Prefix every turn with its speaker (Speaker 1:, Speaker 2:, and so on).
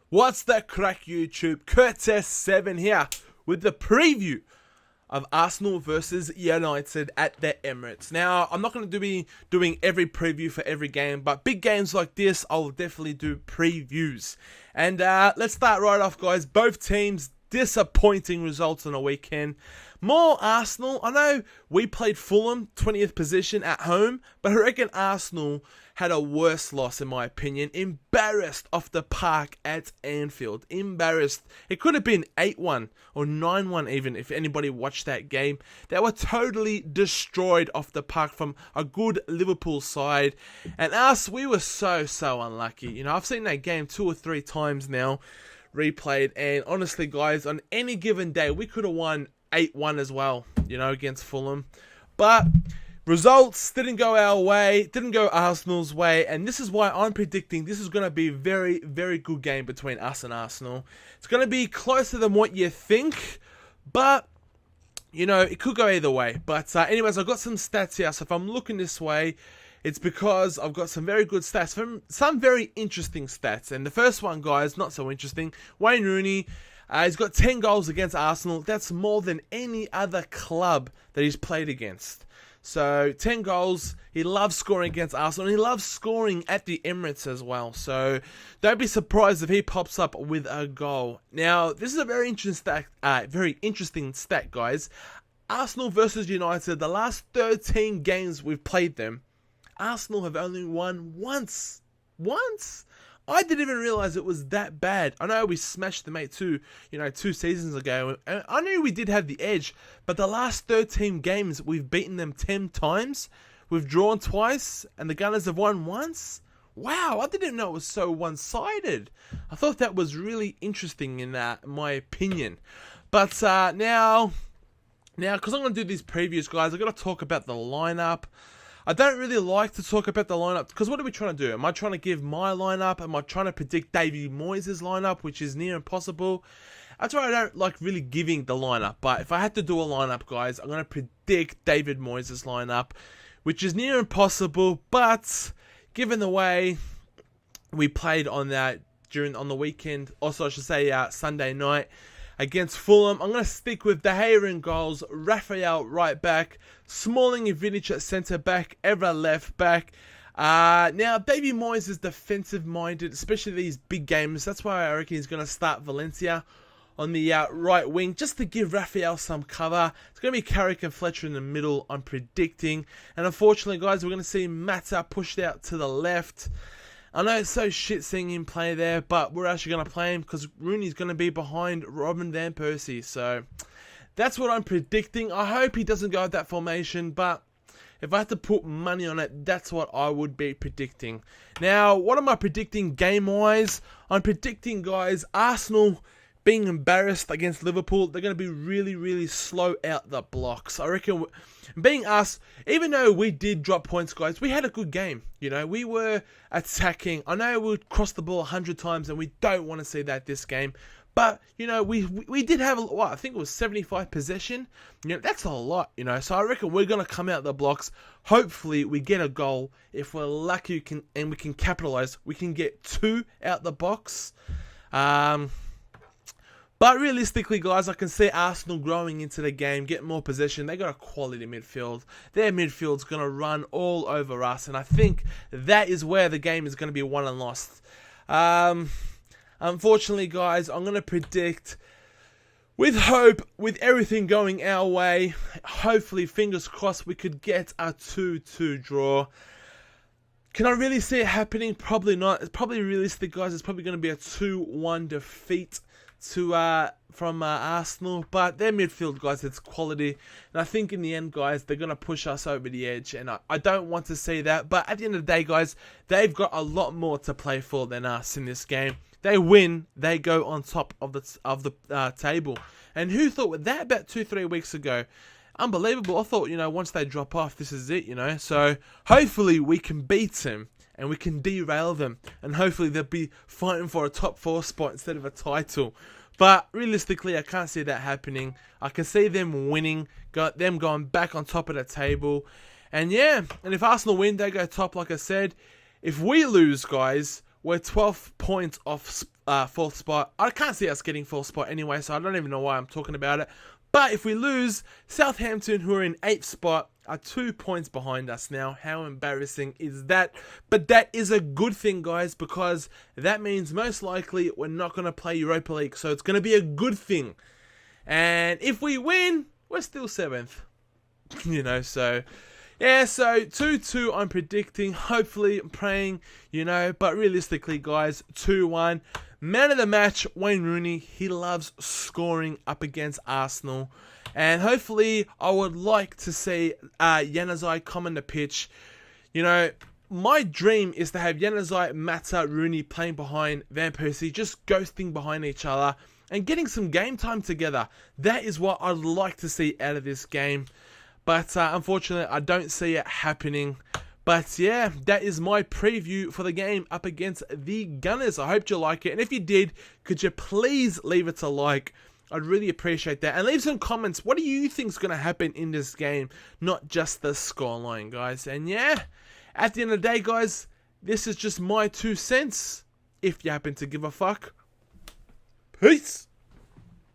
Speaker 1: What's that crack, YouTube? Curtis7 here with the preview of Arsenal versus United at the Emirates. Now, I'm not going to be doing every preview for every game, but big games like this, I'll definitely do previews. And let's start right off, guys. Both teams, disappointing results on the weekend. More Arsenal. I know we played Fulham, 20th position at home, but I reckon Arsenal had a worse loss in my opinion. Embarrassed off the park at Anfield. Embarrassed. It could have been 8-1 or 9-1 even if anybody watched that game. They were totally destroyed off the park from a good Liverpool side. And us, we were so unlucky. You know, I've seen that game 2 or 3 times now, replayed, and honestly guys, on any given day we could have won 8-1 as well, you know, against Fulham. But results didn't go our way, didn't go Arsenal's way, and this is why I'm predicting this is going to be a very good game between us and Arsenal. It's going to be closer than what you think, but you know, it could go either way. But anyways, I've got some stats here, so if I'm looking this way, it's because I've got some very good stats, some very interesting stats. And the first one, guys, not so interesting. Wayne Rooney, he's got 10 goals against Arsenal. That's more than any other club that he's played against. So 10 goals. He loves scoring against Arsenal, and he loves scoring at the Emirates as well. So don't be surprised if he pops up with a goal. Now, this is a very interesting stat, guys. Arsenal versus United, the last 13 games we've played them, Arsenal have only won once. I didn't even realize it was that bad. I know we smashed them 8-2, 2 seasons ago. And I knew we did have the edge, but the last 13 games, we've beaten them 10 times. We've drawn twice, and the Gunners have won once. Wow, I didn't know it was so one-sided. I thought that was really interesting in my opinion. But now, because I'm going to do these previews, guys, I've got to talk about the lineup. I don't really like to talk about the lineup, because what are we trying to do? Am I trying to give my lineup? Am I trying to predict David Moyes' lineup, which is near impossible? That's why I don't like really giving the lineup. But if I had to do a lineup, guys, I'm going to predict David Moyes' lineup, which is near impossible. But given the way we played on that on the weekend, also I should say Sunday night, against Fulham, I'm going to stick with De Gea in goals, Raphael right back, Smalling and Vidic at centre back, Evra left back. Now, David Moyes is defensive minded, especially these big games. That's why I reckon he's going to start Valencia on the right wing, just to give Raphael some cover. It's going to be Carrick and Fletcher in the middle, I'm predicting. And unfortunately, guys, we're going to see Mata pushed out to the left. I know it's so shit seeing him play there, but we're actually going to play him because Rooney's going to be behind Robin Van Persie. So that's what I'm predicting. I hope he doesn't go with that formation, but if I had to put money on it, that's what I would be predicting. Now, what am I predicting game-wise? I'm predicting, guys, Arsenal being embarrassed against Liverpool. They're going to be really slow out the blocks. I reckon, being us, even though we did drop points, guys, we had a good game. You know, we were attacking. I know we crossed the ball 100 times, and we don't want to see that this game. But, you know, we did have, I think it was 75 possession. You know, that's a lot, you know. So I reckon we're going to come out the blocks. Hopefully, we get a goal. If we're lucky and we can capitalize, we can get 2 out the box. But realistically, guys, I can see Arsenal growing into the game, getting more possession. They got a quality midfield. Their midfield's going to run all over us, and I think that is where the game is going to be won and lost. Unfortunately, guys, I'm going to predict, with hope, with everything going our way, hopefully, fingers crossed, we could get a 2-2 draw. Can I really see it happening? Probably not. It's probably realistic, guys. It's probably going to be a 2-1 defeat from Arsenal, but their midfield, guys, it's quality, and I think in the end, guys, they're going to push us over the edge, and I don't want to see that, but at the end of the day, guys, they've got a lot more to play for than us in this game. They win, they go on top of the table, and who thought with that about 2-3 weeks ago? Unbelievable. I thought, you know, once they drop off, this is it, you know, so hopefully we can beat them and we can derail them, and hopefully they'll be fighting for a top 4 spot instead of a title. But realistically, I can't see that happening. I can see them winning, them going back on top of the table. And yeah, and if Arsenal win, they go top, like I said. If we lose, guys, we're 12 points off 4th spot. I can't see us getting 4th spot anyway, so I don't even know why I'm talking about it. But if we lose, Southampton, who are in 8th spot, are 2 points behind us now. How embarrassing is that? But that is a good thing, guys, because that means most likely we're not going to play Europa League. So it's going to be a good thing. And if we win, we're still 7th. You know, so... yeah, so 2-2 I'm predicting. Hopefully, I'm praying, you know. But realistically, guys, 2-1. Man of the match, Wayne Rooney. He loves scoring up against Arsenal. And hopefully, I would like to see Januzaj come on the pitch. You know, my dream is to have Januzaj, Mata, Rooney playing behind Van Persie, just ghosting behind each other and getting some game time together. That is what I'd like to see out of this game. But unfortunately, I don't see it happening. But yeah, that is my preview for the game up against the Gunners. I hope you like it. And if you did, could you please leave it a like? I'd really appreciate that. And leave some comments. What do you think is going to happen in this game? Not just the scoreline, guys. And yeah, at the end of the day, guys, this is just my 2 cents. If you happen to give a fuck. Peace.